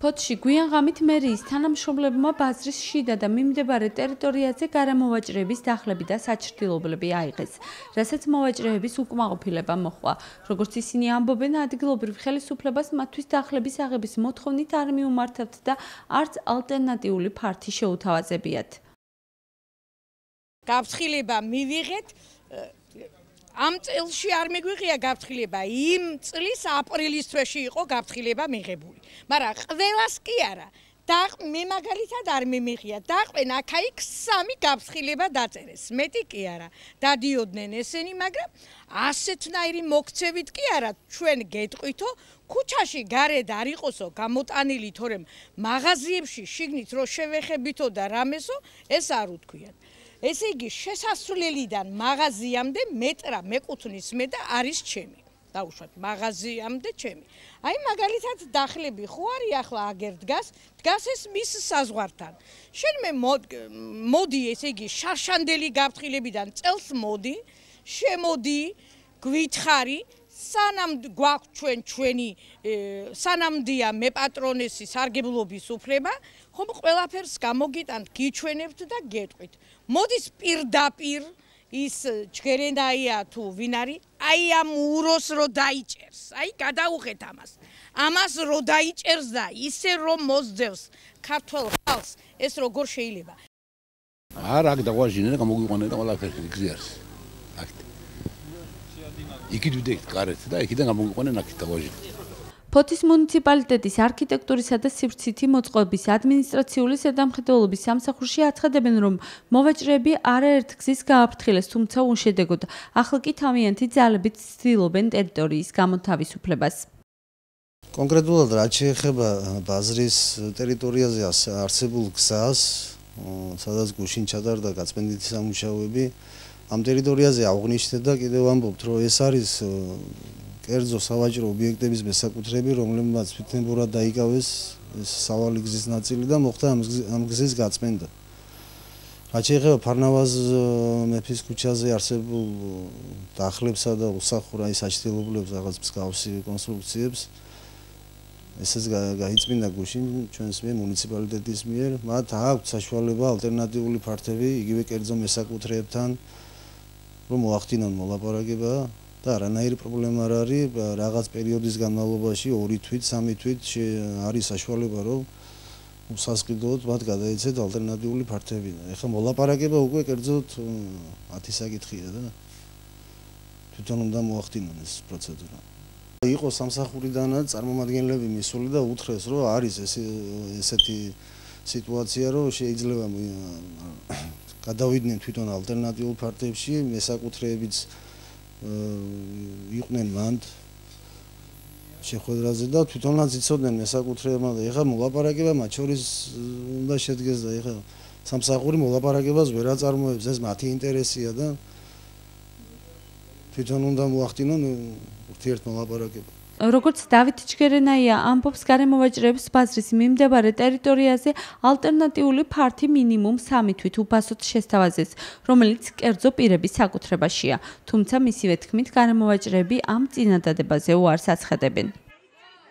ფოთში გვიან ღამით მერიის თანამშრომლებმა ბაზრის შიდა და მიმდებარე ტერიტორიაზე გარემოვაჭრეების დახლები და საჩრდილობლები აიღეს, რასაც მოვაჭრეების უკმაყოფილება მოჰყვა. Როგორც ისინი ამბობენ, ადგილობრივ ხელისუფლებას მათთვის დახლების აღების მოთხოვნით არ მიუმართავთ და არც ალტერნატიული ფართი შეუთავაზებიათ. Გაფრთხილება მივიღეთ. Am წელში არ მეგვიღია გაფრთხილება, იმ წლის აპრილის თვეში იყო გაფრთხილება მიღებული. მაგრამ ყველას კი არა. და მე მაგალითად არ მიმიღია. დაყვენ აქა-იქ 3 გაფრთხილება დაწერეს. მეტი კი არა. დადიოდნენ ესენი, მაგრამ ასეთნაირი მოქცევით კი არა. ჩვენ გეტყვითო, ქუჩაში გარეთ არ იყოსო გამოტანილი, თორემ მაღაზიებში შიგნით რო შევეხებითო და რამესო, ეს არ უთქვიათ. ესე იგი შესასვლელიდან მაღაზიამდე მეტრა მეკუთვნის მე და არის ჩემი. დაუშვათ მაღაზიამდე ჩემი. აი მაგალითად დახლები ხო არის ახლა აგერ დგას ეს მის საზღვართან. შენ მე მოდი ესე იგი შარშანდელი გაფრთხილებიდან წელს მოდი, შემოდი, გვითხარი სანამ გვაქვს ჩვენი სანამდეა მე პატრონესის სარგებლობის უფლება, ხომ ყველაფერს გამოგიტანთ, გიჩვენებთ და გეტყვით. მოდის პირდაპირ ის ჯგერენაია თუ ვინ არის, აი ამ უროს რო დაიჭერს, აი გადაუღეთ ამას. ამას რო დაიჭერს და ისე რომ მოსძევს ქართველ ხალხს, ეს როგორ შეიძლება? არ აქ დაგვაჟინენ და გამოგვიყვანენ და ყველაფერი გზიარს. აქ. იქით ვიდექთ გარეთ და იქიდან გამოგვიყვანენ აქ დაგვაჟინენ. ფოთის მუნიციპალიტეტის არქიტექტურისა და სივრცითი მოწყობის ადმინისტრაციული ზედამხედველობის სამსახურში აცხადებენ, რომ მოვაჭრეები არაერთ გზის გააფრთხილეს, თუმცა უშედეგოდ. ახლა კი თავიანთი ძალებით ცდილობენ ტერიტორიის გამოთავისუფლებას. კონკრეტულად რაც შეეხება ბაზრის ტერიტორიაზე არსებულ გზას, სადაც გუშინ ჩატარდა გაწმენდითი სამუშაოები, ამ ტერიტორიაზე აღვნიშნეთ და კიდევ ამბობთ, რომ ეს არის კერძო სავაჭრო ობიექტების მესაკუთრები, რომლებმაც თვითნებურად დაიკავეს ეს სავალი გზის ნაწილი და მოხდა ამ გზის გაწმენდა. რაც შეეხება ფარნავაზ მეფის ქუჩაზე არსებულ დახლებსა და უსახურა საჩრდილობლებს, რაღაც მსგავსი კონსტრუქციებს, ესეც გაიწმინდა გუშინ ჩვენს მიერ მუნიციპალიტეტის მიერ, მათ აქვთ საშუალება ალტერნატიული ფართები იგივე კერძო მესაკუთრეებთან, რომ მოახდინონ მოლაპარაკება. და არანაირი პრობლემა არ არის, რაღაც პერიოდის განმავლობაში 2 თვით, 3 თვით არის საშუალება, რომ უსასყიდლოდ მათ გადაეცეთ ალტერნატიული ფართები. ეხლა მოლაპარაკება უკვე კერძოდ მათი საკითხია და თვითონ უნდა მოახდინონ ეს პროცედურა. იყო სამსახურიდანაც წარმომადგენლები მისული და უთხრეს, რომ არის ესეთი სიტუაცია, რომ შეიძლება გადავიდნენ თვითონ ალტერნატიულ ფართებში, მესაკუთრეებიც იყვნენ მანდ შეხვედრაზე და თვითონაც იცოდნენ მესაკუთრეებმა და ეხლა მოლაპარაკება მათ შორის უნდა შედგეს და ეხლა სამსახური მოლაპარაკებას ვერ აწარმოებს, ეს მათი ინტერესია და თვითონ უნდა მოახდინონ ურთიერთმოლაპარაკება. როგორც დავით ჯგერენაია ამბობს, გარემოვაჭრეებს ბაზრის მიმდებარე ტერიტორიაზე ალტერნატიული ფართი მინიმუმ 3 თვით უფასოდ შესთავაზეს, რომელიც კერძო პირების საკუთრებაშია. თუმცა მისივე თქმით, გარემოვაჭრეები ამ წინადადებაზე უარს აცხადებენ.